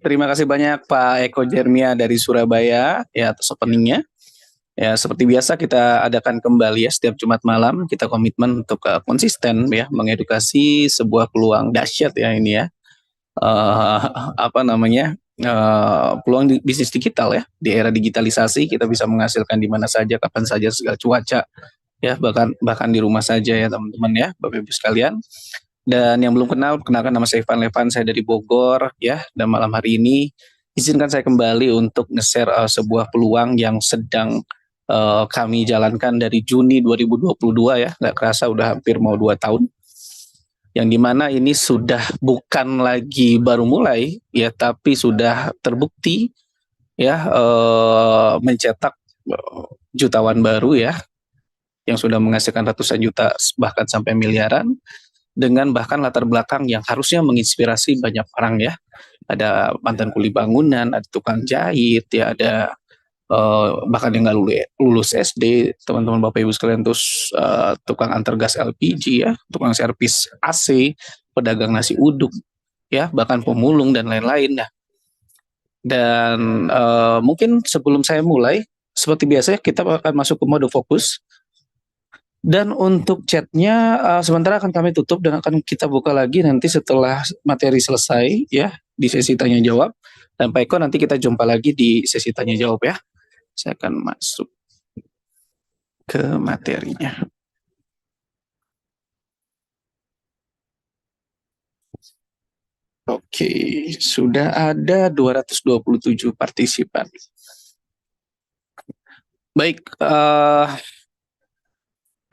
Terima kasih banyak Pak Eko Jermia dari Surabaya ya atas openingnya. Ya seperti biasa kita adakan kembali ya setiap Jumat malam kita komitmen untuk konsisten ya mengedukasi sebuah peluang dahsyat ya ini ya. Eh, apa namanya peluang bisnis digital ya di era digitalisasi kita bisa menghasilkan di mana saja kapan saja segala cuaca ya bahkan bahkan di rumah saja ya teman-teman ya Bapak Ibu sekalian. Dan yang belum kenal, kenalkan nama saya Ivan Levan, saya dari Bogor ya. Dan malam hari ini izinkan saya kembali untuk nge-share sebuah peluang yang sedang kami jalankan dari Juni 2022 ya. Nggak kerasa udah hampir mau 2 tahun. Yang dimana ini sudah bukan lagi baru mulai ya, tapi sudah terbukti ya mencetak jutawan baru ya, yang sudah menghasilkan ratusan juta bahkan sampai miliaran dengan bahkan latar belakang yang harusnya menginspirasi banyak orang ya. Ada mantan kuli bangunan, ada tukang jahit, ya ada bahkan yang nggak lulus SD, teman-teman Bapak Ibu sekalian, terus tukang antar gas LPG ya, tukang servis AC, pedagang nasi uduk, ya bahkan pemulung dan lain-lain ya. Dan mungkin sebelum saya mulai, seperti biasa kita akan masuk ke mode fokus. Dan untuk chatnya sementara akan kami tutup dan akan kita buka lagi nanti setelah materi selesai ya di sesi tanya jawab. Dan Pak Eko nanti kita jumpa lagi di sesi tanya jawab ya. Saya akan masuk ke materinya. Oke, sudah ada 227 partisipan. Baik,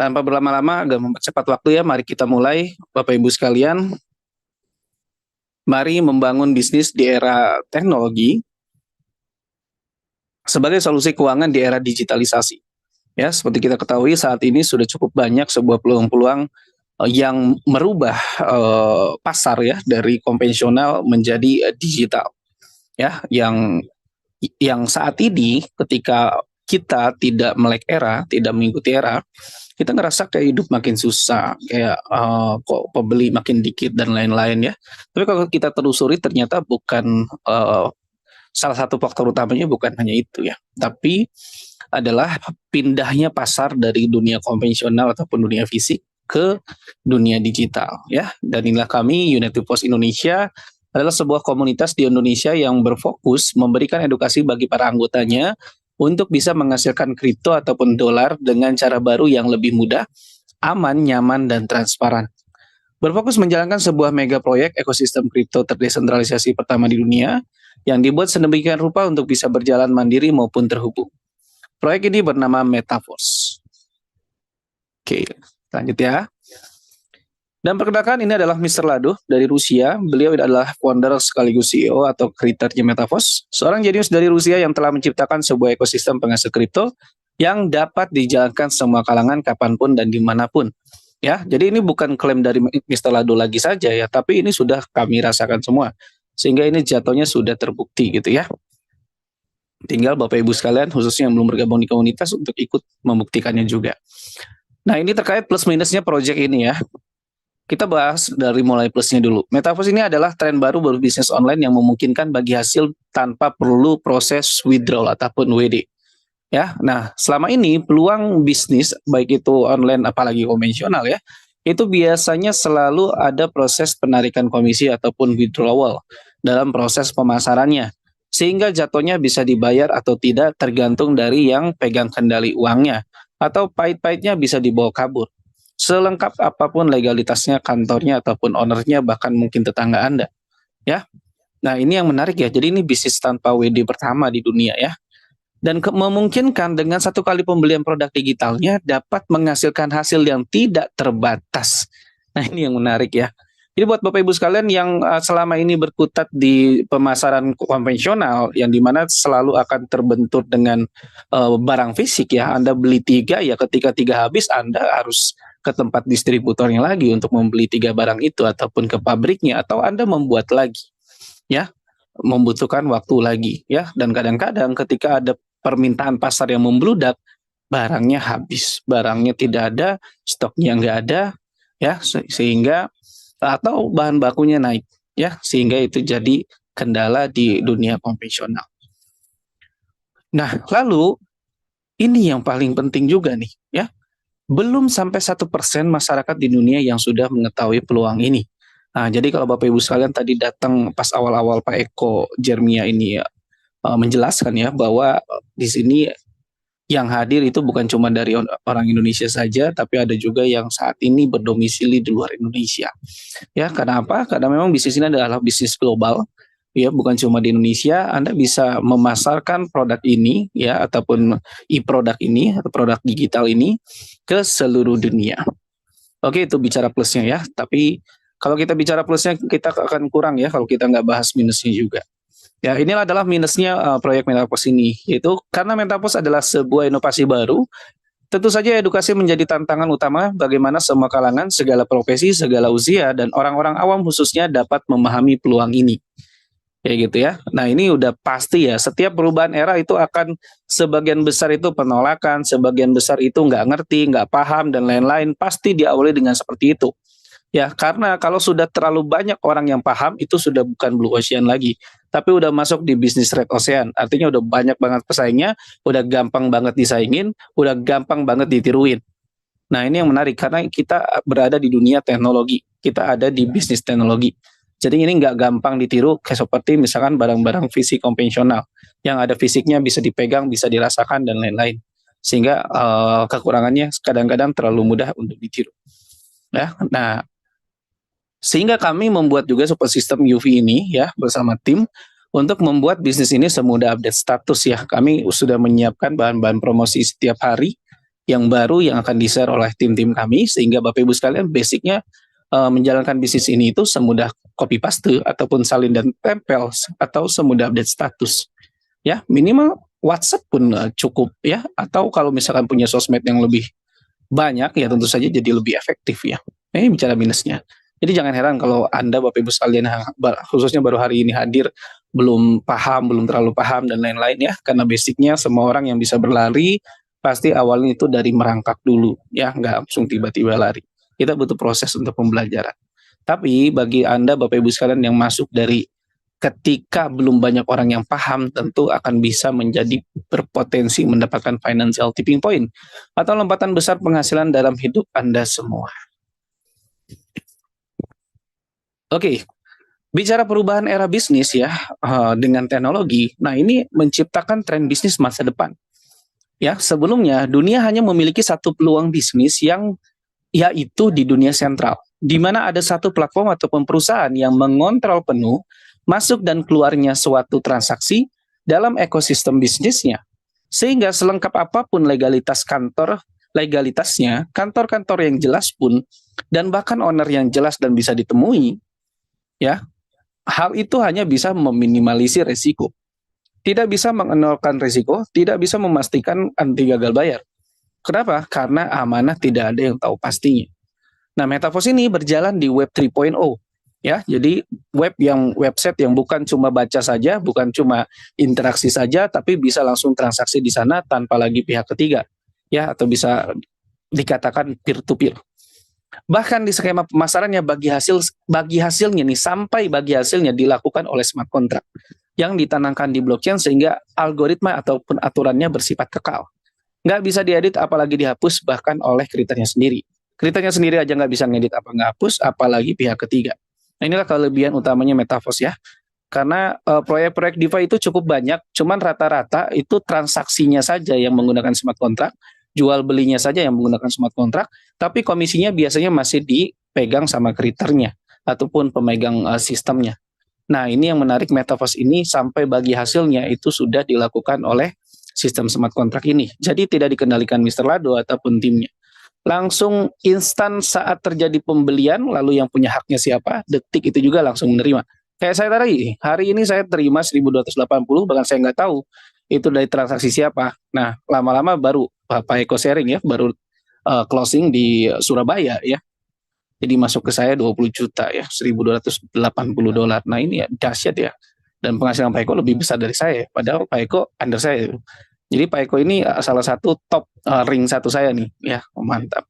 tanpa berlama-lama, agak mempercepat waktu ya, mari kita mulai, Bapak Ibu sekalian. Mari membangun bisnis di era teknologi sebagai solusi keuangan di era digitalisasi. Ya, seperti kita ketahui saat ini sudah cukup banyak sebuah peluang-peluang yang merubah pasar ya dari konvensional menjadi digital. Ya, yang saat ini ketika kita tidak melek era, tidak mengikuti era, kita ngerasa kayak hidup makin susah, kayak kok pembeli makin dikit dan lain-lain ya. Tapi kalau kita telusuri ternyata bukan salah satu faktor utamanya bukan hanya itu ya, tapi adalah pindahnya pasar dari dunia konvensional ataupun dunia fisik ke dunia digital ya. Dan inilah kami United Post Indonesia adalah sebuah komunitas di Indonesia yang berfokus memberikan edukasi bagi para anggotanya untuk bisa menghasilkan kripto ataupun dolar dengan cara baru yang lebih mudah, aman, nyaman, dan transparan. Berfokus menjalankan sebuah mega proyek ekosistem kripto terdesentralisasi pertama di dunia yang dibuat sedemikian rupa untuk bisa berjalan mandiri maupun terhubung. Proyek ini bernama Metaverse. Oke, lanjut ya. Dan perkenalkan ini adalah Mr. Lado dari Rusia. Beliau adalah founder sekaligus CEO atau creator-nya Metaverse, seorang jenius dari Rusia yang telah menciptakan sebuah ekosistem penghasil kripto yang dapat dijalankan semua kalangan kapanpun dan dimanapun. Ya, jadi ini bukan klaim dari Mr. Lado lagi saja ya, tapi ini sudah kami rasakan semua. Sehingga ini jatuhnya sudah terbukti gitu ya. Tinggal Bapak Ibu sekalian khususnya yang belum bergabung di komunitas untuk ikut membuktikannya juga. Nah, ini terkait plus minusnya proyek ini ya. Kita bahas dari mulai plusnya dulu. Metaverse ini adalah tren baru berbisnis online yang memungkinkan bagi hasil tanpa perlu proses withdrawal ataupun WD. Ya, nah selama ini peluang bisnis baik itu online apalagi konvensional ya, itu biasanya selalu ada proses penarikan komisi ataupun withdrawal dalam proses pemasarannya. Sehingga jatuhnya bisa dibayar atau tidak tergantung dari yang pegang kendali uangnya. Atau pahit-pahitnya bisa dibawa kabur. Selengkap apapun legalitasnya kantornya ataupun ownernya bahkan mungkin tetangga Anda. Ya. Nah, ini yang menarik ya. Jadi ini bisnis tanpa WD pertama di dunia ya. Dan memungkinkan dengan satu kali pembelian produk digitalnya dapat menghasilkan hasil yang tidak terbatas. Nah, ini yang menarik ya. Jadi buat Bapak Ibu sekalian yang selama ini berkutat di pemasaran konvensional yang dimana selalu akan terbentur dengan barang fisik ya, Anda beli 3 ya ketika 3 habis Anda harus ke tempat distributornya lagi untuk membeli 3 barang itu ataupun ke pabriknya atau Anda membuat lagi ya, membutuhkan waktu lagi ya. Dan kadang-kadang ketika ada permintaan pasar yang membludak, barangnya habis, barangnya tidak ada, stoknya nggak ada ya, sehingga atau bahan bakunya naik ya, sehingga itu jadi kendala di dunia konvensional. Nah, lalu ini yang paling penting juga nih, ya. Belum sampai 1% masyarakat di dunia yang sudah mengetahui peluang ini. Nah, jadi kalau Bapak Ibu sekalian tadi datang pas awal-awal Pak Eko Jermia ini menjelaskan ya bahwa di sini yang hadir itu bukan cuma dari orang Indonesia saja, tapi ada juga yang saat ini berdomisili di luar Indonesia. Ya, karena apa? Karena memang bisnis ini adalah bisnis global, ya, bukan cuma di Indonesia. Anda bisa memasarkan produk ini, ya, ataupun e-produk ini atau produk digital ini ke seluruh dunia. Oke, itu bicara plusnya ya. Tapi kalau kita bicara plusnya, kita akan kurang ya kalau kita nggak bahas minusnya juga. Ya, inilah adalah minusnya proyek Metaverse ini, yaitu karena Metaverse adalah sebuah inovasi baru. Tentu saja edukasi menjadi tantangan utama bagaimana semua kalangan, segala profesi, segala usia, dan orang-orang awam khususnya dapat memahami peluang ini. Kayak gitu ya. Nah, ini udah pasti ya, setiap perubahan era itu akan sebagian besar itu penolakan, sebagian besar itu nggak ngerti, nggak paham, dan lain-lain. Pasti diawali dengan seperti itu. Ya, karena kalau sudah terlalu banyak orang yang paham, itu sudah bukan blue ocean lagi, tapi udah masuk di bisnis red ocean. Artinya udah banyak banget pesaingnya, udah gampang banget disaingin, udah gampang banget ditiruin. Nah, ini yang menarik karena kita berada di dunia teknologi, kita ada di bisnis teknologi. Jadi ini nggak gampang ditiru, kayak seperti misalkan barang-barang fisik konvensional, yang ada fisiknya bisa dipegang, bisa dirasakan, dan lain-lain. Sehingga kekurangannya kadang-kadang terlalu mudah untuk ditiru. Ya, nah, sehingga kami membuat juga support system UV ini ya bersama tim untuk membuat bisnis ini semudah update status ya. Kami sudah menyiapkan bahan-bahan promosi setiap hari yang baru yang akan di-share oleh tim-tim kami sehingga Bapak Ibu sekalian basicnya menjalankan bisnis ini itu semudah copy paste ataupun salin dan tempel atau semudah update status. Ya, minimal WhatsApp pun cukup ya atau kalau misalkan punya sosmed yang lebih banyak ya tentu saja jadi lebih efektif ya. Ini bicara minusnya. Jadi jangan heran kalau Anda Bapak Ibu sekalian khususnya baru hari ini hadir belum paham, belum terlalu paham dan lain-lain ya. Karena basicnya semua orang yang bisa berlari pasti awalnya itu dari merangkak dulu ya, nggak langsung tiba-tiba lari. Kita butuh proses untuk pembelajaran. Tapi bagi Anda Bapak Ibu sekalian yang masuk dari ketika belum banyak orang yang paham tentu akan bisa menjadi berpotensi mendapatkan financial tipping point atau lompatan besar penghasilan dalam hidup Anda semua. Oke, bicara perubahan era bisnis ya dengan teknologi. Nah, ini menciptakan tren bisnis masa depan. Ya, sebelumnya dunia hanya memiliki satu peluang bisnis yang yaitu di dunia sentral, di mana ada satu platform ataupun perusahaan yang mengontrol penuh masuk dan keluarnya suatu transaksi dalam ekosistem bisnisnya. Sehingga selengkap apapun legalitasnya, kantor-kantor yang jelas pun, dan bahkan owner yang jelas dan bisa ditemui, ya, hal itu hanya bisa meminimalisir resiko. Tidak bisa mengenalkan resiko, tidak bisa memastikan anti gagal bayar. Kenapa? Karena amanah tidak ada yang tahu pastinya. Nah, Metaverse ini berjalan di Web 3.0. Ya, jadi website yang bukan cuma baca saja, bukan cuma interaksi saja, tapi bisa langsung transaksi di sana tanpa lagi pihak ketiga. Ya, atau bisa dikatakan peer to peer. Bahkan di skema pemasarannya bagi hasilnya nih sampai bagi hasilnya dilakukan oleh smart contract yang ditanamkan di blockchain sehingga algoritma ataupun aturannya bersifat kekal. Nggak bisa diedit apalagi dihapus bahkan oleh kriternya sendiri. Kriternya sendiri aja nggak bisa ngedit apa nggak hapus apalagi pihak ketiga. Nah, inilah kelebihan utamanya Metaverse ya. Karena proyek-proyek DeFi itu cukup banyak, cuman rata-rata itu transaksinya saja yang menggunakan smart contract, jual belinya saja yang menggunakan smart contract, tapi komisinya biasanya masih dipegang sama kriternya ataupun pemegang sistemnya. Nah, ini yang menarik Metaverse ini sampai bagi hasilnya itu sudah dilakukan oleh sistem smart contract ini. Jadi tidak dikendalikan Mr. Lado ataupun timnya. Langsung instan saat terjadi pembelian, lalu yang punya haknya siapa, detik itu juga langsung menerima. Kayak saya tadi, hari ini saya terima 1.280, bahkan saya nggak tahu itu dari transaksi siapa. Nah, lama-lama baru Pak Eko sharing ya, baru closing di Surabaya ya. Jadi masuk ke saya 20 juta ya, 1.280 dolar. Nah, ini ya dahsyat ya. Dan penghasilan Pak Eko lebih besar dari saya, padahal Pak Eko under saya. Jadi Pak Eko ini salah satu top ring satu saya nih, ya mantap.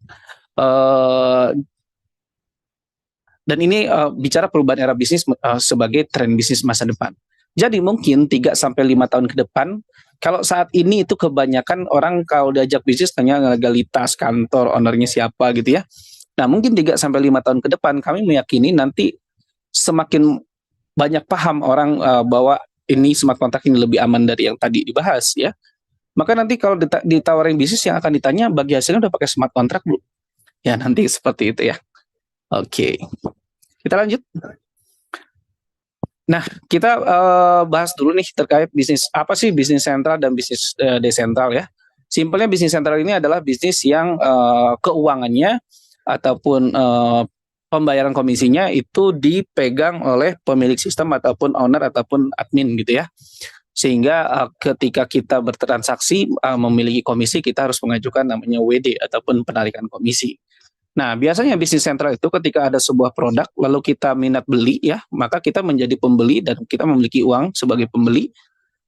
Dan ini bicara perubahan era bisnis sebagai tren bisnis masa depan. Jadi mungkin 3 sampai 5 tahun ke depan, kalau saat ini itu kebanyakan orang kalau diajak bisnis tanya legalitas kantor, ownernya siapa gitu ya. Nah, mungkin 3 sampai 5 tahun ke depan kami meyakini nanti semakin banyak paham orang bahwa ini smart contract ini lebih aman dari yang tadi dibahas ya. Maka nanti kalau ditawarin bisnis yang akan ditanya bagi hasilnya udah pakai smart contract belum? Ya nanti seperti itu ya. Oke. Kita lanjut. Nah, kita bahas dulu nih terkait bisnis apa sih bisnis sentral dan bisnis desentral ya. Simpelnya bisnis sentral ini adalah bisnis yang keuangannya ataupun pembayaran komisinya itu dipegang oleh pemilik sistem ataupun owner ataupun admin gitu ya. Sehingga ketika kita bertransaksi memiliki komisi, kita harus mengajukan namanya WD ataupun penarikan komisi. Nah, biasanya bisnis sentral itu ketika ada sebuah produk lalu kita minat beli ya, maka kita menjadi pembeli dan kita memiliki uang sebagai pembeli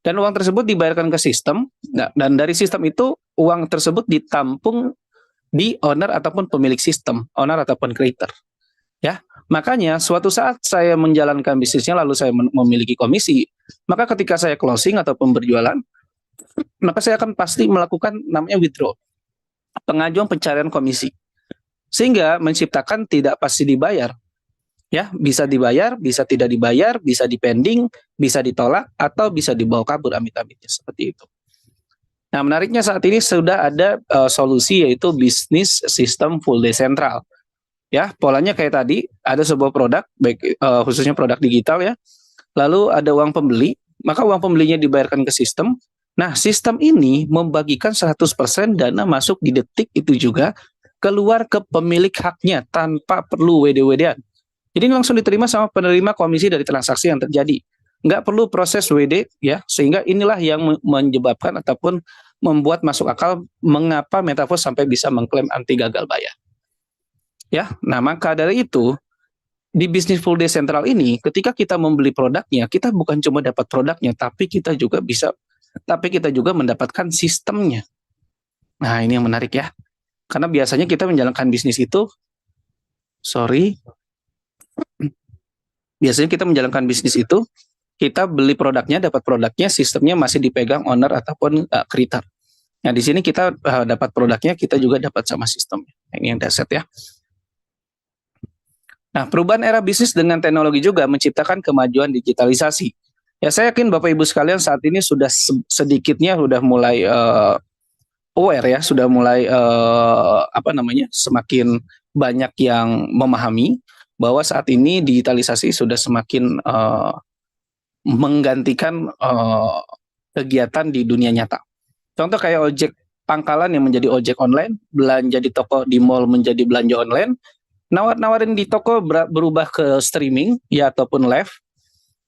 dan uang tersebut dibayarkan ke sistem. Nah, dan dari sistem itu uang tersebut ditampung di owner ataupun pemilik sistem, owner ataupun creator. Ya, makanya suatu saat saya menjalankan bisnisnya lalu saya memiliki komisi, maka ketika saya closing ataupun berjualan, maka saya akan pasti melakukan namanya withdraw, pengajuan pencarian komisi. Sehingga menciptakan tidak pasti dibayar. Ya, bisa dibayar, bisa tidak dibayar, bisa dipending, bisa ditolak atau bisa dibawa kabur amit-amitnya seperti itu. Nah, menariknya saat ini sudah ada solusi yaitu bisnis sistem full desentral. Ya, polanya kayak tadi, ada sebuah produk baik khususnya produk digital ya. Lalu ada uang pembeli, maka uang pembelinya dibayarkan ke sistem. Nah, sistem ini membagikan 100% dana masuk di detik itu juga keluar ke pemilik haknya tanpa perlu WD-WD-an. Jadi langsung diterima sama penerima komisi dari transaksi yang terjadi. Nggak perlu proses WD ya, sehingga inilah yang menyebabkan ataupun membuat masuk akal mengapa Metaverse sampai bisa mengklaim anti gagal bayar. Ya, nah maka dari itu di bisnis full desentral ini ketika kita membeli produknya, kita bukan cuma dapat produknya, tapi kita juga mendapatkan sistemnya. Nah, ini yang menarik ya. Karena biasanya kita menjalankan bisnis itu, kita beli produknya, dapat produknya, sistemnya masih dipegang owner ataupun creator. Nah, di sini kita dapat produknya, kita juga dapat sama sistemnya. Ini yang dasar ya. Nah, perubahan era bisnis dengan teknologi juga menciptakan kemajuan digitalisasi. Ya, saya yakin Bapak Ibu sekalian saat ini sudah sedikitnya sudah mulai aware ya, sudah mulai semakin banyak yang memahami bahwa saat ini digitalisasi sudah semakin menggantikan kegiatan di dunia nyata. Contoh kayak ojek pangkalan yang menjadi ojek online, belanja di toko di mall menjadi belanja online, nawarin di toko berubah ke streaming ya ataupun live.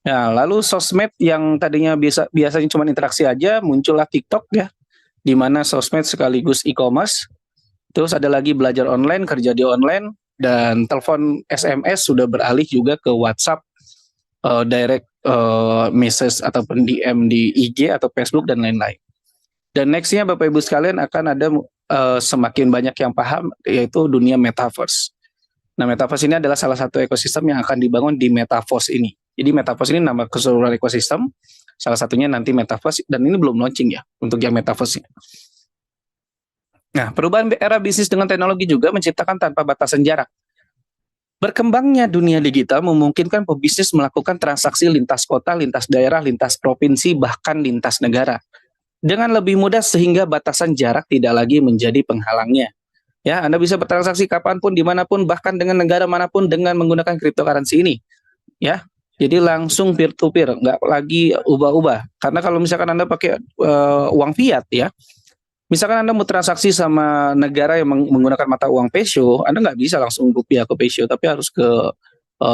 Nah, lalu sosmed yang tadinya biasanya cuma interaksi aja, muncullah TikTok ya, di mana sosmed sekaligus e-commerce. Terus ada lagi belajar online, kerja di online, dan telepon SMS sudah beralih juga ke WhatsApp, direct message ataupun DM di IG atau Facebook dan lain-lain. Dan nextnya Bapak Ibu sekalian akan ada semakin banyak yang paham yaitu dunia Metaverse. Nah, Metaverse ini adalah salah satu ekosistem yang akan dibangun di Metaverse ini. Jadi Metaverse ini nama keseluruhan ekosistem, salah satunya nanti Metaverse, dan ini belum launching ya untuk yang Metaverse. Nah, perubahan era bisnis dengan teknologi juga menciptakan tanpa batasan jarak. Berkembangnya dunia digital memungkinkan pebisnis melakukan transaksi lintas kota, lintas daerah, lintas provinsi, bahkan lintas negara. Dengan lebih mudah sehingga batasan jarak tidak lagi menjadi penghalangnya. Ya, Anda bisa bertransaksi kapanpun, dimanapun, bahkan dengan negara manapun dengan menggunakan cryptocurrency ini. Ya, jadi langsung peer to peer, nggak lagi ubah-ubah. Karena kalau misalkan Anda pakai uang fiat ya, misalkan Anda mau transaksi sama negara yang menggunakan mata uang peso, Anda nggak bisa langsung rupiah ke peso, tapi harus ke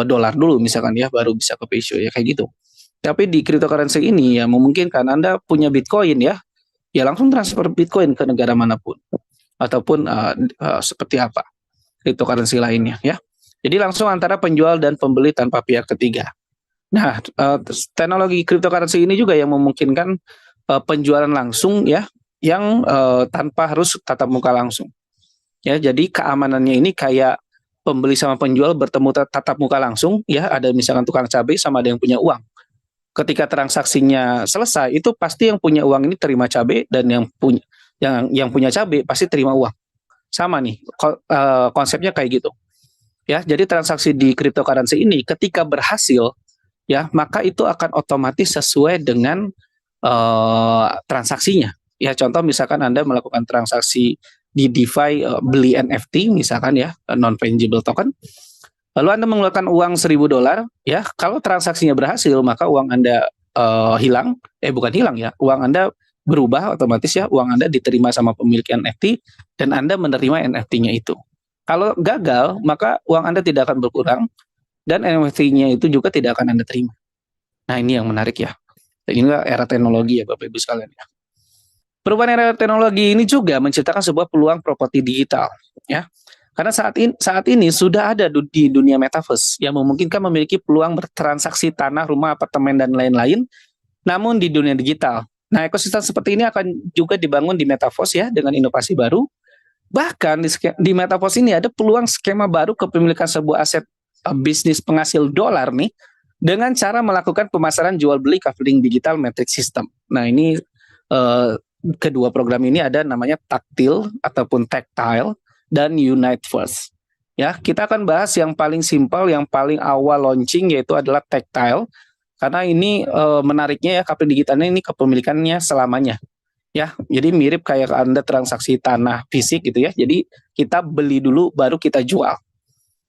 dolar dulu misalkan ya, baru bisa ke peso ya kayak gitu. Tapi di cryptocurrency ini ya memungkinkan Anda punya Bitcoin ya langsung transfer Bitcoin ke negara manapun. Ataupun seperti apa cryptocurrency lainnya ya. Jadi langsung antara penjual dan pembeli tanpa pihak ketiga. Nah, teknologi cryptocurrency ini juga yang memungkinkan penjualan langsung ya, yang tanpa harus tatap muka langsung. Ya, jadi keamanannya ini kayak pembeli sama penjual bertemu tatap muka langsung, ya, ada misalkan tukang cabai sama ada yang punya uang. Ketika transaksinya selesai, itu pasti yang punya uang ini terima cabai dan yang punya cabai pasti terima uang. Sama nih, konsepnya kayak gitu. Ya, jadi transaksi di cryptocurrency ini ketika berhasil, ya, maka itu akan otomatis sesuai dengan transaksinya. Ya, contoh misalkan Anda melakukan transaksi di DeFi, beli NFT misalkan ya, non fungible token. Lalu Anda mengeluarkan uang $1.000, ya, kalau transaksinya berhasil maka uang Anda hilang, bukan hilang ya, uang Anda berubah otomatis ya, uang Anda diterima sama pemilik NFT dan Anda menerima NFT-nya itu. Kalau gagal, maka uang Anda tidak akan berkurang dan NFT-nya itu juga tidak akan Anda terima. Nah, ini yang menarik ya. Inilah era teknologi ya Bapak Ibu sekalian ya. Perubahan era teknologi ini juga menciptakan sebuah peluang properti digital, ya. Karena saat ini sudah ada di dunia metaverse yang memungkinkan memiliki peluang bertransaksi tanah, rumah, apartemen dan lain-lain, namun di dunia digital. Nah, ekosistem seperti ini akan juga dibangun di metaverse ya dengan inovasi baru. Bahkan di metaverse ini ada peluang skema baru kepemilikan sebuah aset bisnis penghasil dolar nih dengan cara melakukan pemasaran jual beli coupling digital matrix system. Nah, ini kedua program ini ada namanya Taktil ataupun Tactile dan Unite First. Ya, kita akan bahas yang paling simpel, yang paling awal launching yaitu adalah Tactile. Karena ini menariknya ya, coupling digitalnya ini kepemilikannya selamanya. Ya, jadi mirip kayak Anda transaksi tanah fisik gitu ya. Jadi kita beli dulu baru kita jual.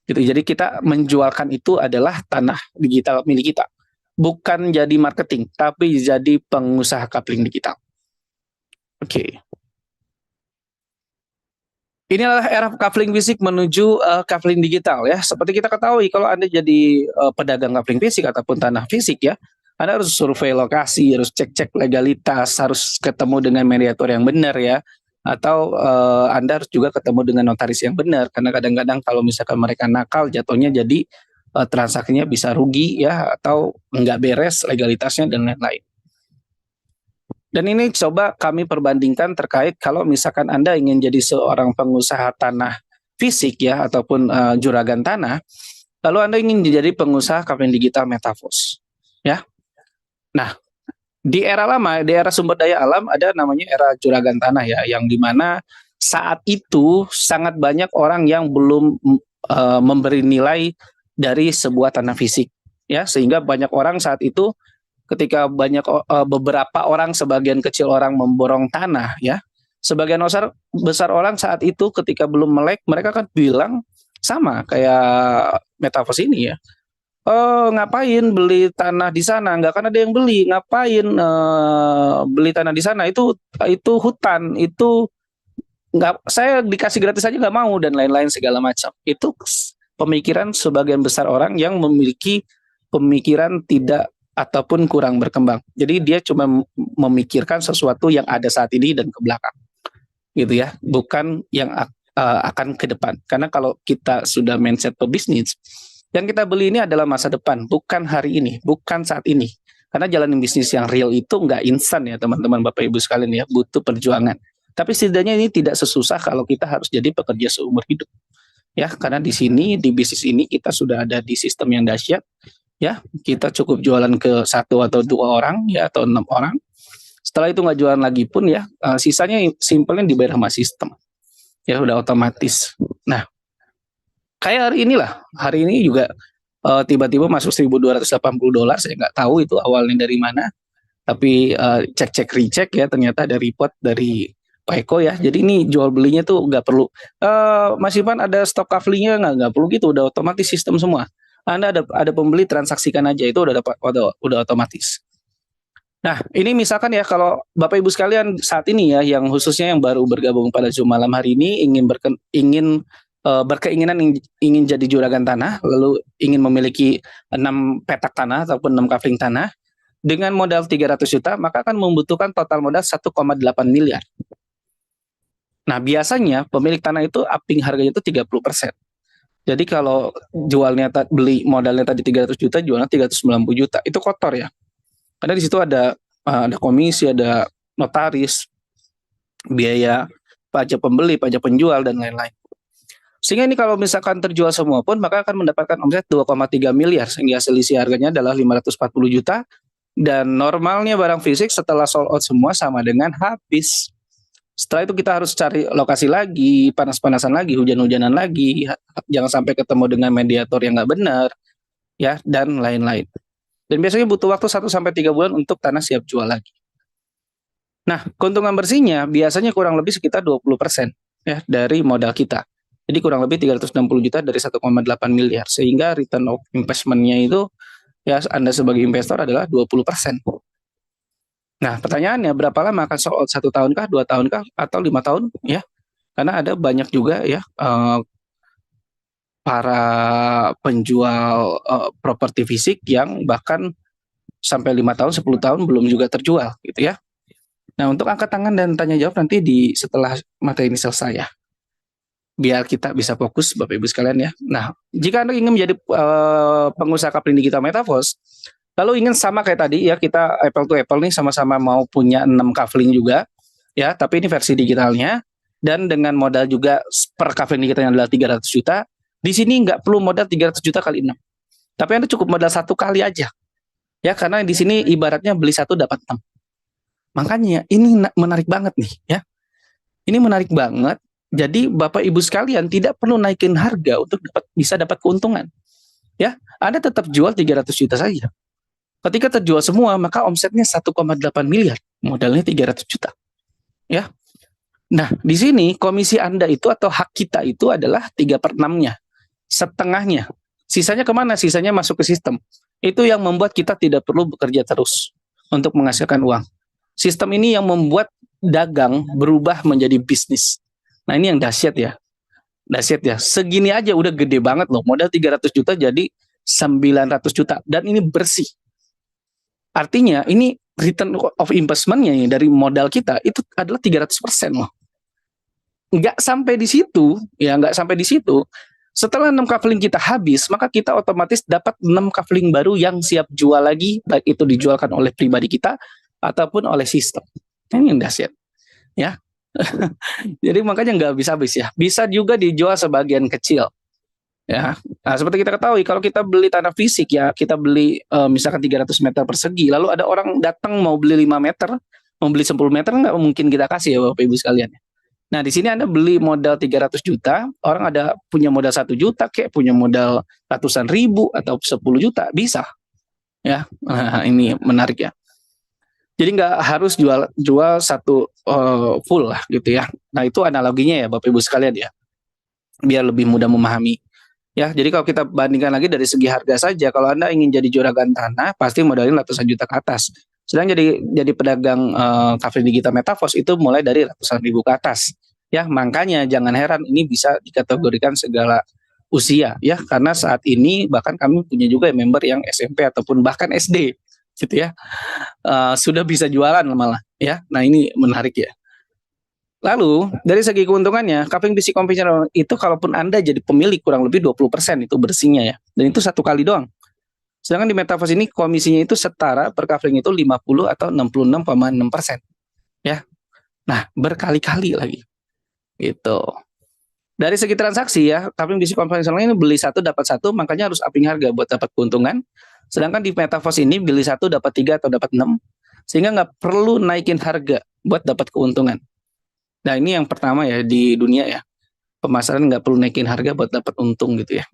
Gitu. Jadi kita menjualkan itu adalah tanah digital milik kita. Bukan jadi marketing, tapi jadi pengusaha coupling digital. Oke. Inilah era coupling fisik menuju coupling digital ya. Seperti kita ketahui kalau Anda jadi pedagang coupling fisik ataupun tanah fisik ya, Anda harus survei lokasi, harus cek-cek legalitas, harus ketemu dengan mediator yang benar ya. Atau Anda harus juga ketemu dengan notaris yang benar karena kadang-kadang kalau misalkan mereka nakal jatuhnya jadi transaksinya bisa rugi ya atau nggak beres legalitasnya dan lain-lain. Dan ini coba kami perbandingkan terkait kalau misalkan Anda ingin jadi seorang pengusaha tanah fisik ya ataupun juragan tanah, lalu Anda ingin menjadi pengusaha coupling digital metaverse. Ya. Nah, di era lama, di era sumber daya alam ada namanya era juragan tanah ya, yang dimana saat itu sangat banyak orang yang belum memberi nilai dari sebuah tanah fisik ya, sehingga banyak orang saat itu ketika banyak beberapa orang, sebagian kecil orang memborong tanah ya, sebagian besar orang saat itu ketika belum melek mereka kan bilang sama kayak metaverse ini ya, ngapain beli tanah di sana, nggak akan ada yang beli, ngapain beli tanah di sana, itu hutan, itu nggak, saya dikasih gratis aja nggak mau dan lain-lain segala macam. Itu pemikiran sebagian besar orang yang memiliki pemikiran tidak ataupun kurang berkembang. Jadi dia cuma memikirkan sesuatu yang ada saat ini dan ke belakang, gitu ya, bukan yang akan ke depan. Karena kalau kita sudah mindset pebisnis, yang kita beli ini adalah masa depan, bukan hari ini, bukan saat ini. Karena jalanin bisnis yang real itu nggak instan ya teman-teman Bapak Ibu sekalian ya, butuh perjuangan. Tapi setidaknya ini tidak sesusah kalau kita harus jadi pekerja seumur hidup. Ya, karena di sini, di bisnis ini kita sudah ada di sistem yang dahsyat. Ya, kita cukup jualan ke 1 atau 2 orang ya atau 6 orang. Setelah itu nggak jualan lagi pun ya, sisanya simpelnya dibayar sama sistem. Ya udah otomatis. Nah, kayak hari ini juga tiba-tiba masuk $1.280, saya nggak tahu itu awalnya dari mana. Tapi cek-cek recheck ya ternyata ada report dari Pak Eko ya. Jadi ini jual belinya tuh nggak perlu. Mas Ivan ada stok kaflingnya nggak perlu gitu, udah otomatis sistem semua. Anda ada pembeli transaksikan aja itu udah otomatis. Nah, ini misalkan ya kalau Bapak Ibu sekalian saat ini ya yang khususnya yang baru bergabung pada Zoom malam hari ini ingin berkeinginan ingin jadi juragan tanah, lalu ingin memiliki 6 petak tanah ataupun 6 kafling tanah dengan modal 300 juta, maka akan membutuhkan total modal 1,8 miliar. Nah, biasanya pemilik tanah itu upping harganya itu 30%. Jadi kalau beli modalnya tadi 300 juta, jualnya 390 juta. Itu kotor ya. Karena di situ ada komisi, ada notaris, biaya pajak pembeli, pajak penjual dan lain-lain. Sehingga ini kalau misalkan terjual semua pun maka akan mendapatkan omset 2,3 miliar sehingga selisih harganya adalah 540 juta dan normalnya barang fisik setelah sold out semua sama dengan habis. Setelah itu kita harus cari lokasi lagi, panas-panasan lagi, hujan-hujanan lagi, jangan sampai ketemu dengan mediator yang nggak benar, ya, dan lain-lain. Dan biasanya butuh waktu 1-3 bulan untuk tanah siap jual lagi. Nah, keuntungan bersihnya biasanya kurang lebih sekitar 20% ya dari modal kita. Jadi kurang lebih 360 juta dari 1,8 miliar. Sehingga return of investment-nya itu ya Anda sebagai investor adalah 20%. Nah, pertanyaannya berapa lama akan sold out? 1 tahun kah, 2 tahun kah, atau 5 tahun ya? Karena ada banyak juga ya para penjual properti fisik yang bahkan sampai 5 tahun, 10 tahun belum juga terjual gitu ya. Nah, untuk angkat tangan dan tanya jawab nanti setelah materi ini selesai ya. Biar kita bisa fokus Bapak Ibu sekalian ya. Nah, jika Anda ingin menjadi pengusaha kapling digital Metaverse, lalu ingin sama kayak tadi ya, kita apple to apple nih, sama-sama mau punya 6 kafling juga ya, tapi ini versi digitalnya dan dengan modal juga per kafling digitalnya adalah 300 juta. Di sini nggak perlu modal 300 juta kali 6. Tapi Anda cukup modal 1 kali aja. Ya, karena di sini ibaratnya beli 1 dapat 6. Makanya ini menarik banget nih ya. Ini menarik banget. Jadi Bapak Ibu sekalian tidak perlu naikin harga untuk bisa dapat keuntungan. Ya, Anda tetap jual 300 juta saja. Ketika terjual semua, maka omsetnya 1,8 miliar, modalnya 300 juta. Ya. Nah, di sini komisi Anda itu atau hak kita itu adalah 3/6-nya. Setengahnya. Sisanya kemana? Sisanya masuk ke sistem. Itu yang membuat kita tidak perlu bekerja terus untuk menghasilkan uang. Sistem ini yang membuat dagang berubah menjadi bisnis. Nah, ini yang dahsyat ya. Dahsyat ya. Segini aja udah gede banget loh. Modal 300 juta jadi 900 juta. Dan ini bersih. Artinya ini return of investment-nya dari modal kita itu adalah 300% loh. Nggak sampai di situ, ya nggak sampai di situ. Setelah 6 kafling kita habis, maka kita otomatis dapat 6 kafling baru yang siap jual lagi, baik itu dijualkan oleh pribadi kita ataupun oleh sistem. Ini yang dahsyat. Ya. Jadi makanya nggak habis-habis ya. Bisa juga dijual sebagian kecil. Ya. Nah, seperti kita ketahui kalau kita beli tanah fisik ya, kita beli misalkan 300 meter persegi, lalu ada orang datang mau beli 5 meter, mau beli 10 meter, nggak mungkin kita kasih ya Bapak Ibu sekalian. Nah, di sini Anda beli modal 300 juta, orang ada punya modal 1 juta, kayak punya modal ratusan ribu atau 10 juta, bisa. Ya, nah, ini menarik ya. Jadi nggak harus jual satu full lah gitu ya. Nah, itu analoginya ya Bapak Ibu sekalian ya. Biar lebih mudah memahami. Ya, jadi kalau kita bandingkan lagi dari segi harga saja, kalau Anda ingin jadi juragan tanah, pasti modalin ratusan juta ke atas. Sedang jadi pedagang kafe digital Metaverse itu mulai dari ratusan ribu ke atas. Ya, makanya jangan heran ini bisa dikategorikan segala usia ya, karena saat ini bahkan kami punya juga member yang SMP ataupun bahkan SD gitu ya. Sudah bisa jualan malah ya. Nah, ini menarik ya. Lalu dari segi keuntungannya, kafling PC konvensional itu kalaupun Anda jadi pemilik kurang lebih 20% itu bersihnya ya. Dan itu 1 kali doang. Sedangkan di Metaverse ini komisinya itu setara per kafling itu 50 atau 66,6%. Ya. Nah, berkali-kali lagi. Gitu. Dari segi transaksi ya, kafling PC konvensional ini beli 1 dapat 1, makanya harus upping harga buat dapat keuntungan. Sedangkan di Metaverse ini beli 1 dapat 3 atau dapat 6. Sehingga nggak perlu naikin harga buat dapat keuntungan. Nah, ini yang pertama ya di dunia ya. Pemasaran nggak perlu naikin harga buat dapat untung gitu ya.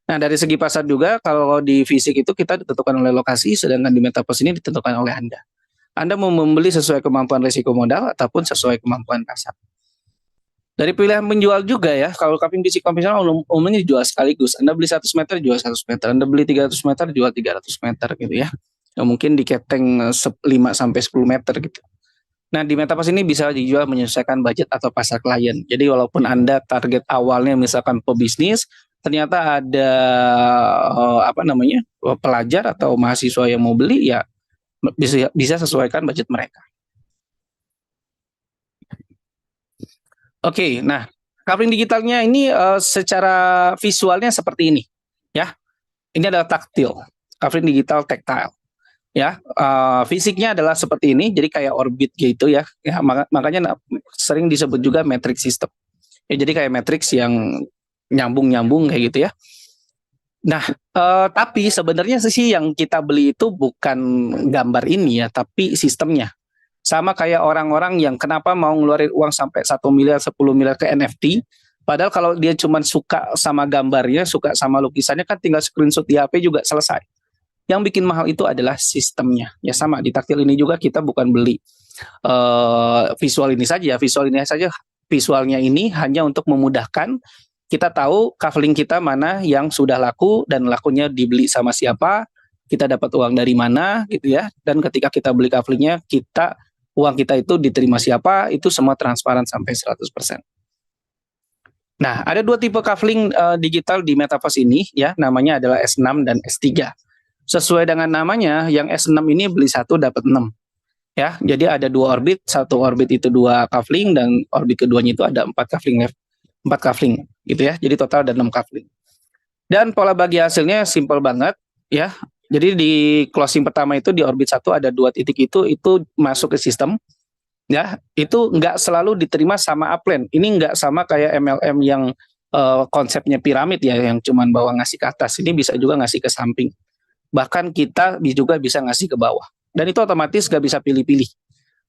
Nah, dari segi pasar juga, kalau di fisik itu kita ditentukan oleh lokasi, sedangkan di Metaverse ini ditentukan oleh Anda. Anda mau membeli sesuai kemampuan risiko modal ataupun sesuai kemampuan pasar. Dari pilihan penjual juga ya, kalau kafling PC konvensional umumnya dijual sekaligus. Anda beli 100 meter, jual 100 meter. Anda beli 300 meter, jual 300 meter gitu ya. Ya mungkin diketeng 5-10 meter gitu. Nah, di Metaverse ini bisa dijual menyesuaikan budget atau pasar klien. Jadi walaupun Anda target awalnya misalkan pebisnis, ternyata ada pelajar atau mahasiswa yang mau beli ya bisa sesuaikan budget mereka. Oke, nah kafling digitalnya ini secara visualnya seperti ini, ya. Ini adalah taktil, kafling digital tactile. Ya, fisiknya adalah seperti ini, jadi kayak orbit gitu ya. Makanya sering disebut juga matrix system. Ya, jadi kayak matrix yang nyambung kayak gitu ya. Nah, tapi sebenarnya sih yang kita beli itu bukan gambar ini ya, tapi sistemnya. Sama kayak orang-orang yang kenapa mau ngeluarin uang sampai 1 miliar, 10 miliar ke NFT, padahal kalau dia cuma suka sama gambarnya, suka sama lukisannya kan tinggal screenshot di HP juga selesai. Yang bikin mahal itu adalah sistemnya. Ya sama, di taktil ini juga kita bukan beli visual ini saja, visualnya ini hanya untuk memudahkan kita tahu cufflink kita mana yang sudah laku dan lakunya dibeli sama siapa, kita dapat uang dari mana gitu ya. Dan ketika kita beli cufflinknya, uang kita itu diterima siapa, itu semua transparan sampai 100%. Nah, ada 2 tipe cufflink digital di Metaverse ini ya, namanya adalah S6 dan S3. Sesuai dengan namanya, yang S6 ini beli 1 dapat 6. Ya, jadi ada 2 orbit, satu orbit itu 2 cufflink dan orbit keduanya itu ada 4 cufflink gitu ya. Jadi total ada 6 cufflink. Dan pola bagi hasilnya simple banget ya. Jadi di closing pertama itu di orbit 1 ada 2 titik itu masuk ke sistem. Ya, itu nggak selalu diterima sama upline. Ini nggak sama kayak MLM yang konsepnya piramid ya, yang cuman bawa ngasih ke atas. Ini bisa juga ngasih ke samping. Bahkan kita juga bisa ngasih ke bawah. Dan itu otomatis nggak bisa pilih-pilih.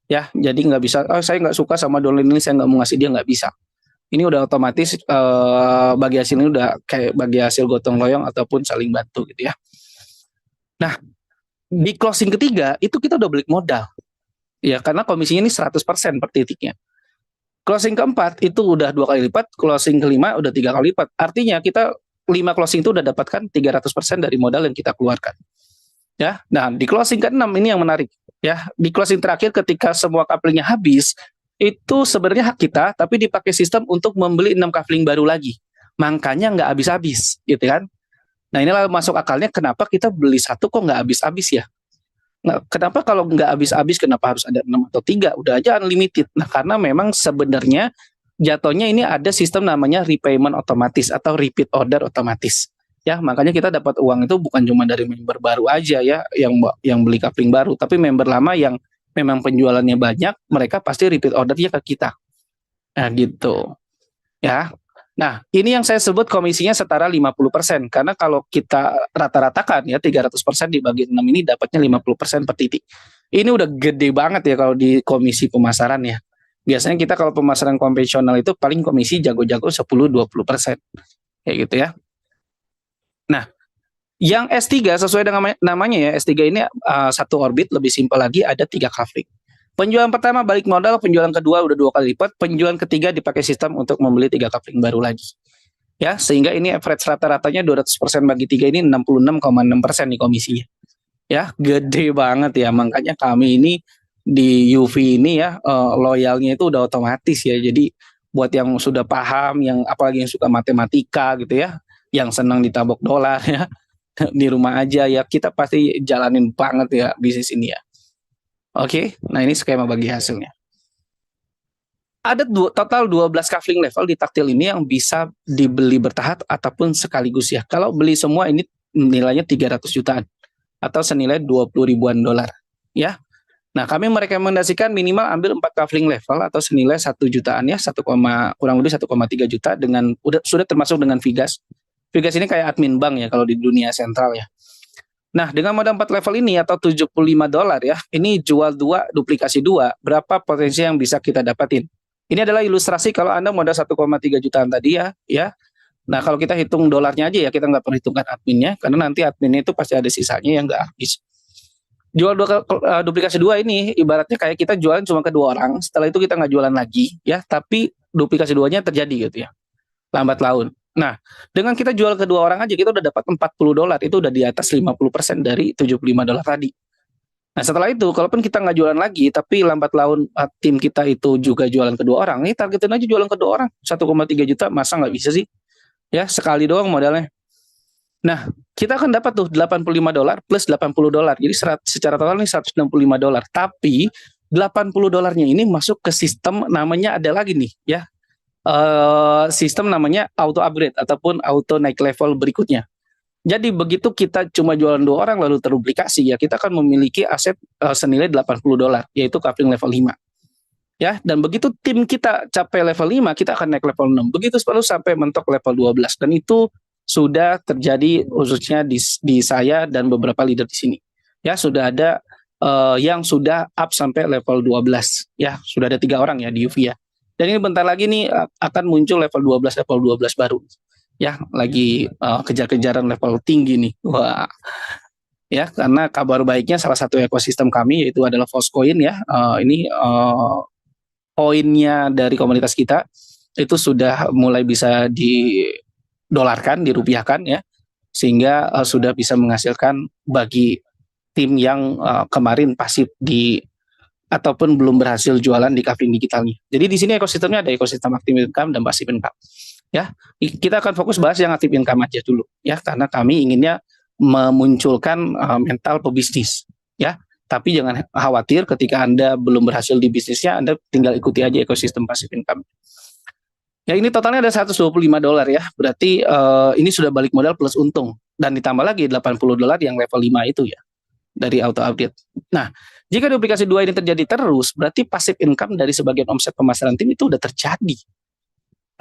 Ya, jadi nggak bisa, saya nggak suka sama downline ini, saya nggak mau ngasih dia, nggak bisa. Ini udah otomatis bagi hasilnya udah kayak bagi hasil gotong royong ataupun saling bantu gitu ya. Nah, di closing ketiga itu kita udah balik modal. Ya, karena komisinya ini 100% per titiknya. Closing keempat itu udah 2 kali lipat, closing kelima udah 3 kali lipat. Artinya kita 5 closing itu udah dapatkan 300% dari modal yang kita keluarkan. Ya, nah di closing ke-6 ini yang menarik. Ya, di closing terakhir ketika semua couplingnya habis, itu sebenarnya hak kita, tapi dipakai sistem untuk membeli 6 coupling baru lagi. Makanya nggak habis-habis, gitu kan? Nah inilah masuk akalnya kenapa kita beli 1 kok nggak habis-habis ya? Nah, kenapa kalau nggak habis-habis, kenapa harus ada 6 atau 3? Udah aja unlimited. Nah karena memang sebenarnya jatuhnya ini ada sistem namanya repayment otomatis atau repeat order otomatis. Ya, makanya kita dapat uang itu bukan cuma dari member baru aja ya yang beli coupling baru, tapi member lama yang memang penjualannya banyak, mereka pasti repeat ordernya ke kita. Nah, gitu. Ya. Nah, ini yang saya sebut komisinya setara 50%, karena kalau kita rata-ratakan ya 300% dibagi 6 ini dapatnya 50% per titik. Ini udah gede banget ya kalau di komisi pemasaran ya. Biasanya kita kalau pemasaran konvensional itu paling komisi jago-jago 10-20%. Kayak gitu ya. Nah, yang S3 sesuai dengan namanya ya, S3 ini satu orbit, lebih simpel lagi ada 3 cufflink. Penjualan pertama balik modal, penjualan kedua udah 2 kali lipat, penjualan ketiga dipakai sistem untuk membeli 3 cufflink baru lagi. Ya, sehingga ini average rata-ratanya 200% bagi 3 ini 66,6% nih komisinya. Ya, gede banget ya. Makanya kami ini di UV ini ya loyalnya itu udah otomatis ya. Jadi buat yang sudah paham, yang apalagi yang suka matematika gitu ya, yang senang ditabok dolar ya, di rumah aja ya, kita pasti jalanin banget ya bisnis ini ya. Oke, nah ini skema bagi hasilnya. Ada total 12 cufflink level di taktil ini yang bisa dibeli bertahap ataupun sekaligus ya. Kalau beli semua ini nilainya 300 jutaan atau senilai 20 ribuan dolar ya. Nah, kami merekomendasikan minimal ambil 4 cufflink level atau senilai 1 jutaan ya, kurang lebih 1,3 juta dengan sudah termasuk dengan Vigas. Vigas ini kayak admin bank ya kalau di dunia sentral ya. Nah, dengan modal 4 level ini atau 75 dolar ya, ini jual 2, duplikasi 2, berapa potensi yang bisa kita dapatin? Ini adalah ilustrasi kalau Anda modal 1,3 jutaan tadi ya. Nah, kalau kita hitung dolarnya aja ya, kita nggak perhitungkan adminnya, karena nanti adminnya itu pasti ada sisanya yang nggak habis. Jual duplikasi 2 ini ibaratnya kayak kita jualan cuma ke 2 orang, setelah itu kita nggak jualan lagi ya, tapi duplikasi 2-nya terjadi gitu ya, lambat laun. Nah, dengan kita jual ke 2 orang aja kita udah dapat 40 dolar, itu udah di atas 50% dari 75 dolar tadi. Nah, setelah itu kalaupun kita nggak jualan lagi, tapi lambat laun tim kita itu juga jualan ke 2 orang, ini targetin aja jualan ke 2 orang 1,3 juta, masa nggak bisa sih? Ya, sekali doang modalnya. Nah, kita akan dapat tuh 85 dolar plus 80 dolar. Jadi secara total ini 165 dolar. Tapi 80 dolarnya ini masuk ke sistem namanya ada lagi nih ya. Sistem namanya auto upgrade ataupun auto naik level berikutnya. Jadi begitu kita cuma jualan 2 orang lalu terduplikasi ya, kita akan memiliki aset senilai 80 dolar yaitu cufflink level 5. Ya, dan begitu tim kita capai level 5, kita akan naik level 6. Begitu selalu sampai mentok level 12. Dan itu sudah terjadi khususnya di saya dan beberapa leader di sini. Ya, sudah ada yang sudah up sampai level 12. Ya, sudah ada 3 orang ya di UV ya. Dan ini bentar lagi nih akan muncul level 12 baru. Ya, lagi kejar-kejaran level tinggi nih. Wah. Ya, karena kabar baiknya salah satu ekosistem kami yaitu adalah Foscoin ya. Ini poinnya dari komunitas kita itu sudah mulai bisa didolarkan, dirupiahkan ya, sehingga sudah bisa menghasilkan bagi tim yang kemarin pasif di ataupun belum berhasil jualan di Kavling Digitalnya. Jadi di sini ekosistemnya ada ekosistem active income dan passive income. Ya, kita akan fokus bahas yang active income aja dulu ya, karena kami inginnya memunculkan mental pebisnis ya. Tapi jangan khawatir ketika Anda belum berhasil di bisnisnya, Anda tinggal ikuti aja ekosistem passive income. Ya, ini totalnya ada $125 ya. Berarti ini sudah balik modal plus untung. Dan ditambah lagi $80 yang level 5 itu ya, dari auto update. Nah, jika duplikasi 2 ini terjadi terus, berarti passive income dari sebagian omset pemasaran tim itu udah terjadi.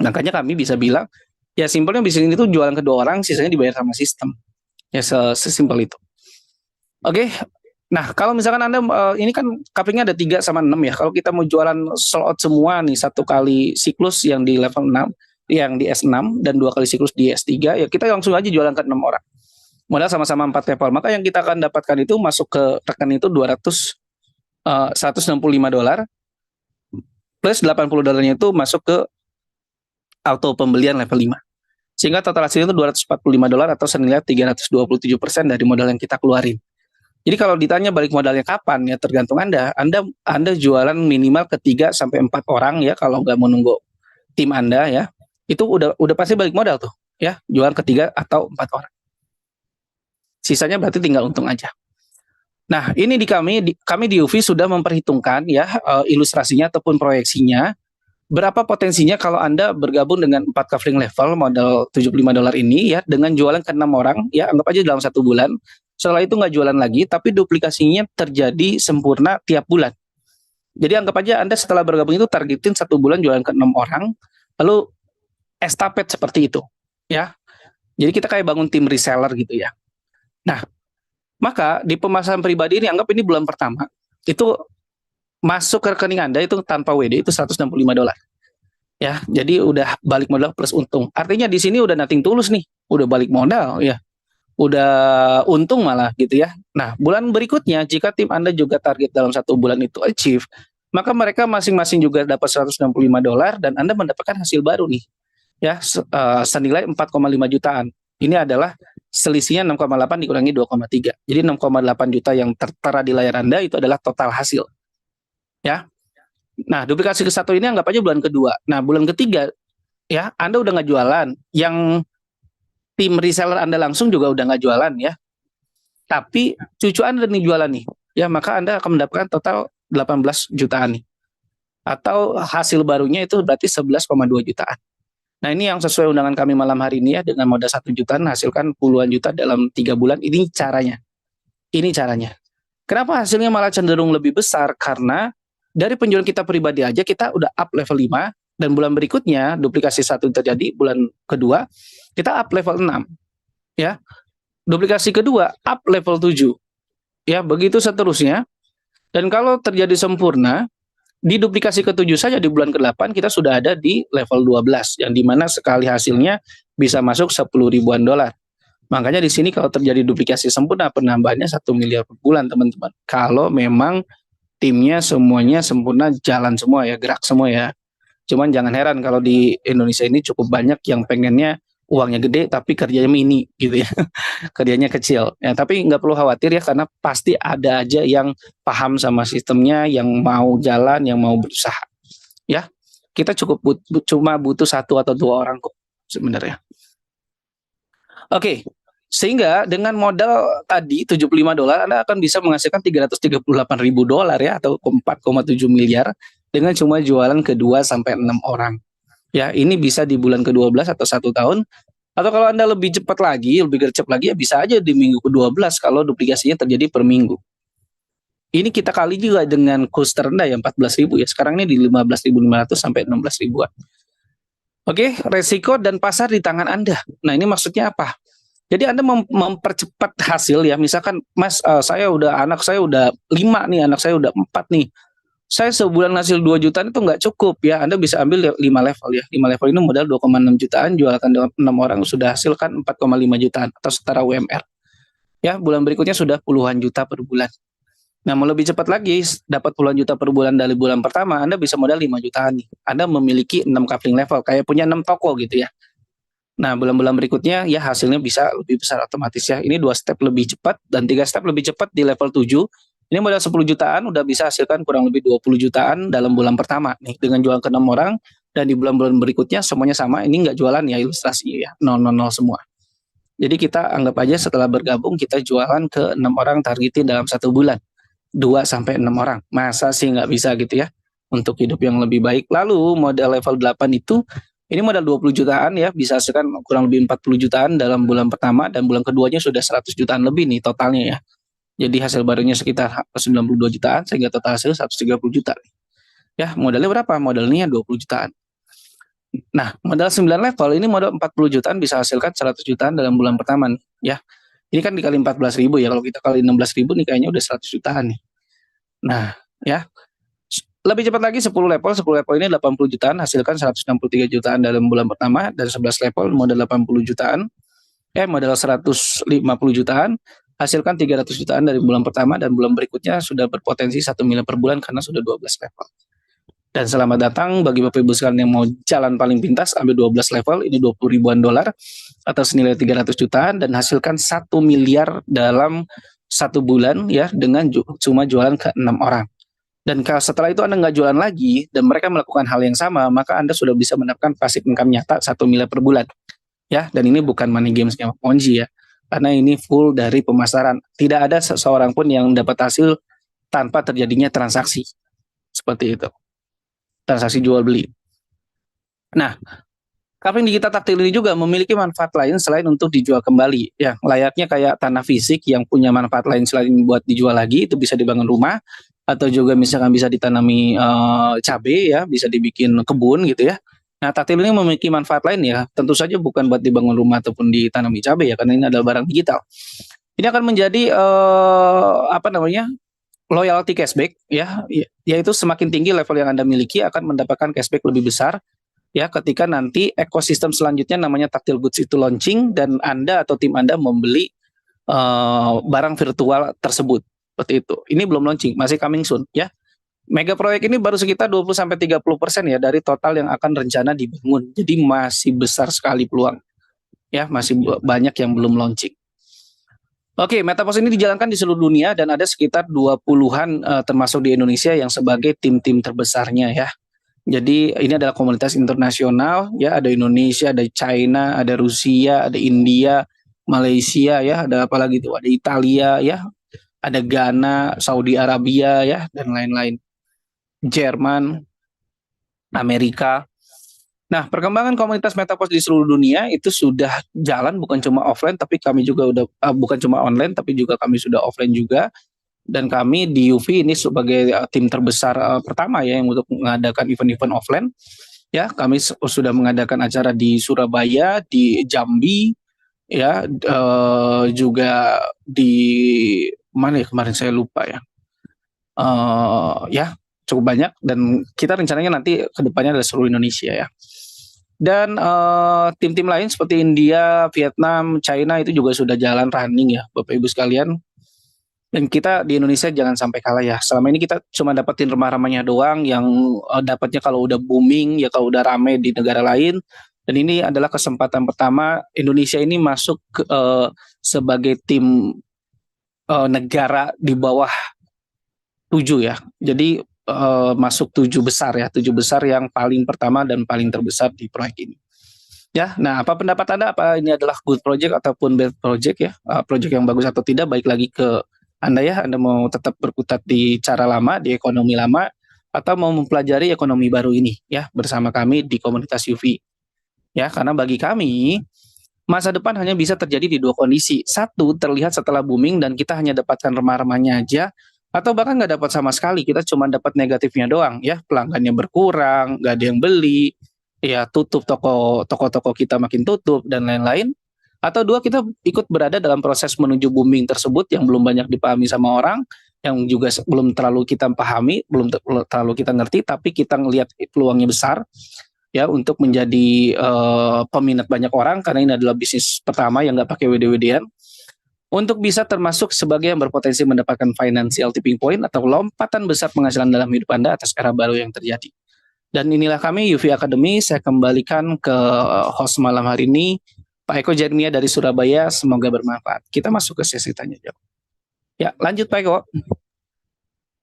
Makanya kami bisa bilang, ya simpelnya bisnis ini tuh jualan ke 2 orang, sisanya dibayar sama sistem. Ya, sesimpel itu. Oke. Nah, kalau misalkan Anda ini kan couplingnya ada 3 sama 6 ya. Kalau kita mau jualan sold out semua nih 1 kali siklus yang di level 6, yang di S6 dan 2 kali siklus di S3, ya kita langsung aja jualan ke 6 orang. Modal sama-sama 4 level. Maka yang kita akan dapatkan itu masuk ke rekening itu $165 plus $80 itu masuk ke auto pembelian level 5. Sehingga total hasilnya itu $245 atau senilai 327% dari modal yang kita keluarin. Jadi kalau ditanya balik modalnya kapan ya tergantung Anda. Anda jualan minimal ke 3 sampai 4 orang ya, kalau nggak mau nunggu tim Anda ya. Itu udah pasti balik modal tuh ya, jualan ke 3 atau 4 orang. Sisanya berarti tinggal untung aja. Nah, ini kami di UV sudah memperhitungkan ya ilustrasinya ataupun proyeksinya berapa potensinya kalau Anda bergabung dengan 4 Kavling level modal $75 ini ya, dengan jualan ke 6 orang ya, anggap aja dalam 1 bulan. Setelah itu nggak jualan lagi, tapi duplikasinya terjadi sempurna tiap bulan. Jadi anggap aja Anda setelah bergabung itu targetin 1 bulan jualan ke 6 orang, lalu estafet seperti itu ya. Jadi kita kayak bangun tim reseller gitu ya. Nah, maka di pemasaran pribadi ini anggap ini bulan pertama, itu masuk ke rekening Anda itu tanpa WD itu $165. Ya, jadi udah balik modal plus untung. Artinya di sini udah nothing tulus nih, udah balik modal ya. Udah untung malah gitu ya. Nah, bulan berikutnya jika tim Anda juga target dalam 1 bulan itu achieve, maka mereka masing-masing juga dapat $165 dan Anda mendapatkan hasil baru nih. Ya, senilai 4,5 jutaan. Ini adalah selisihnya 6,8 dikurangi 2,3. Jadi 6,8 juta yang tertera di layar Anda itu adalah total hasil. Ya. Nah, duplikasi ke 1 ini anggap aja bulan kedua. Nah, bulan ketiga ya, Anda udah nggak jualan. Yang tim reseller Anda langsung juga udah nggak jualan ya. Tapi cucu Anda nih jualan nih. Ya, maka Anda akan mendapatkan total 18 jutaan nih. Atau hasil barunya itu berarti 11,2 jutaan. Nah, ini yang sesuai undangan kami malam hari ini ya, dengan modal 1 jutaan hasilkan puluhan juta dalam 3 bulan. Ini caranya. Ini caranya. Kenapa hasilnya malah cenderung lebih besar? Karena dari penjualan kita pribadi aja kita udah up level 5 dan bulan berikutnya duplikasi 1 terjadi bulan kedua kita up level 6 ya. Duplikasi kedua up level 7 ya, begitu seterusnya. Dan kalau terjadi sempurna di duplikasi ke-7 saja di bulan ke-8 kita sudah ada di level 12 yang dimana sekali hasilnya bisa masuk 10 ribuan dolar. Makanya di sini kalau terjadi duplikasi sempurna penambahannya 1 miliar per bulan teman-teman. Kalau memang timnya semuanya sempurna, jalan semua ya, gerak semua ya. Cuman jangan heran kalau di Indonesia ini cukup banyak yang pengennya uangnya gede tapi kerjanya mini gitu ya. Kerjanya kecil. Ya, tapi nggak perlu khawatir ya, karena pasti ada aja yang paham sama sistemnya, yang mau jalan, yang mau berusaha. Ya, kita cuma butuh 1 atau 2 orang kok sebenarnya. Oke. Sehingga dengan modal tadi $75 Anda akan bisa menghasilkan $338.000 ya, atau 4,7 miliar dengan cuma jualan ke 2 sampai 6 orang. Ya, ini bisa di bulan ke-12 atau 1 tahun. Atau kalau Anda lebih cepat lagi, lebih gercep lagi ya bisa aja di minggu ke-12 kalau duplikasinya terjadi per minggu. Ini kita kali juga dengan kurs terendah ya 14.000 ya. Sekarang ini di 15.500 sampai 16 ribuan. Oke, resiko dan pasar di tangan Anda. Nah, ini maksudnya apa? Jadi Anda mempercepat hasil ya. Misalkan Mas, anak saya udah 5 nih, anak saya udah 4 nih. Saya sebulan hasil 2 jutaan itu nggak cukup ya. Anda bisa ambil 5 level ya. 5 level ini modal 2,6 jutaan, jualkan 6 orang sudah hasilkan 4,5 jutaan atau setara UMR. Ya, bulan berikutnya sudah puluhan juta per bulan. Nah, mau lebih cepat lagi, dapat puluhan juta per bulan dari bulan pertama, Anda bisa modal 5 jutaan nih. Anda memiliki 6 coupling level, kayak punya 6 toko gitu ya. Nah, bulan-bulan berikutnya ya hasilnya bisa lebih besar otomatis ya. Ini 2 step lebih cepat dan 3 step lebih cepat di level 7. Ini modal 10 jutaan udah bisa hasilkan kurang lebih 20 jutaan dalam bulan pertama nih dengan jualan ke 6 orang, dan di bulan-bulan berikutnya semuanya sama. Ini nggak jualan ya, ilustrasi ya, 000 semua. Jadi kita anggap aja setelah bergabung kita jualan ke 6 orang targetin dalam 1 bulan. 2 sampai 6 orang. Masa sih nggak bisa gitu ya untuk hidup yang lebih baik. Lalu modal level 8 itu ini modal 20 jutaan ya, bisa hasilkan kurang lebih 40 jutaan dalam bulan pertama, dan bulan keduanya sudah 100 jutaan lebih nih totalnya ya. Jadi hasil barunya sekitar 92 jutaan sehingga total hasil 130 juta. Ya, modalnya berapa? Modalnya 20 jutaan. Nah, modal 9 level ini modal 40 jutaan bisa hasilkan 100 jutaan dalam bulan pertama nih, ya. Ini kan dikali 14.000 ya, kalau kita kali 16.000 nih kayaknya udah 100 jutaan nih. Nah, ya. Lebih cepat lagi 10 level ini 80 jutaan, hasilkan 163 jutaan dalam bulan pertama, dan 11 level modal 80 jutaan, modal 150 jutaan, hasilkan 300 jutaan dari bulan pertama, dan bulan berikutnya sudah berpotensi 1 miliar per bulan karena sudah 12 level. Dan selamat datang bagi Bapak Ibu sekalian yang mau jalan paling pintas, ambil 12 level, ini 20 ribuan dolar atau senilai 300 jutaan, dan hasilkan 1 miliar dalam 1 bulan ya, dengan cuma jualan ke 6 orang. Dan setelah itu Anda nggak jualan lagi dan mereka melakukan hal yang sama, maka Anda sudah bisa mendapatkan passive income nyata 1 miliar per bulan. Ya, dan ini bukan money games yang Ponzi ya. Karena ini full dari pemasaran. Tidak ada seseorang pun yang dapat hasil tanpa terjadinya transaksi. Seperti itu. Transaksi jual beli. Nah, coupling digital taktil ini juga memiliki manfaat lain selain untuk dijual kembali. Ya, layaknya kayak tanah fisik yang punya manfaat lain selain buat dijual lagi, itu bisa dibangun rumah, atau juga misalkan bisa ditanami cabai ya, bisa dibikin kebun gitu ya. Nah, taktil ini memiliki manfaat lain ya, tentu saja bukan buat dibangun rumah ataupun ditanami cabai ya, karena ini adalah barang digital. Ini akan menjadi loyalty cashback ya, yaitu semakin tinggi level yang Anda miliki akan mendapatkan cashback lebih besar ya ketika nanti ekosistem selanjutnya namanya Taktil Goods itu launching dan Anda atau tim Anda membeli barang virtual tersebut. Seperti itu. Ini belum launching, masih coming soon ya. Mega proyek ini baru sekitar 20-30% ya dari total yang akan rencana dibangun. Jadi masih besar sekali peluang. Ya, masih banyak yang belum launching. Oke, Metaverse ini dijalankan di seluruh dunia dan ada sekitar 20-an termasuk di Indonesia yang sebagai tim-tim terbesarnya ya. Jadi ini adalah komunitas internasional ya, ada Indonesia, ada China, ada Rusia, ada India, Malaysia ya, ada apa lagi tuh? Ada Italia ya, ada Ghana, Saudi Arabia ya, dan lain-lain. Jerman, Amerika. Nah, perkembangan komunitas Metaverse di seluruh dunia itu sudah jalan, bukan cuma offline, tapi kami juga udah bukan cuma online, tapi juga kami sudah offline juga. Dan kami di UV ini sebagai tim terbesar pertama ya yang untuk mengadakan event-event offline. Ya, kami sudah mengadakan acara di Surabaya, di Jambi, ya, juga di mana ya kemarin saya lupa ya. Ya, cukup banyak dan kita rencananya nanti kedepannya adalah seluruh Indonesia ya. Dan tim-tim lain seperti India, Vietnam, China itu juga sudah jalan running ya Bapak Ibu sekalian. Dan kita di Indonesia jangan sampai kalah ya. Selama ini kita cuma dapetin remah-remahnya doang yang dapatnya kalau udah booming ya, kalau udah rame di negara lain. Dan ini adalah kesempatan pertama Indonesia ini masuk sebagai tim negara di bawah 7 ya. Jadi masuk 7 besar ya, 7 besar yang paling pertama dan paling terbesar di proyek ini. Ya, nah apa pendapat Anda? Apa ini adalah good project ataupun bad project ya? Project yang bagus atau tidak? Baik lagi ke Anda ya. Anda mau tetap berkutat di cara lama, di ekonomi lama, atau mau mempelajari ekonomi baru ini ya bersama kami di komunitas UV. Ya, karena bagi kami masa depan hanya bisa terjadi di 2 kondisi. 1, terlihat setelah booming dan kita hanya dapatkan remah-remahnya aja. atau bahkan nggak dapat sama sekali, kita cuma dapat negatifnya doang ya, pelanggannya berkurang, nggak ada yang beli, ya tutup toko-toko kita makin tutup dan lain-lain. Atau dua, kita ikut berada dalam proses menuju booming tersebut yang belum banyak dipahami sama orang, yang juga belum terlalu kita pahami, belum terlalu kita ngerti, tapi kita ngelihat peluangnya besar ya untuk menjadi peminat banyak orang, karena ini adalah bisnis pertama yang nggak pakai WD-WD-an, untuk bisa termasuk sebagai yang berpotensi mendapatkan financial tipping point atau lompatan besar penghasilan dalam hidup Anda atas era baru yang terjadi. Dan inilah kami UV Academy. Saya kembalikan ke host malam hari ini, Pak Eko Jernia dari Surabaya. Semoga bermanfaat. Kita masuk ke sesi tanya jawab. Ya, lanjut Pak Eko.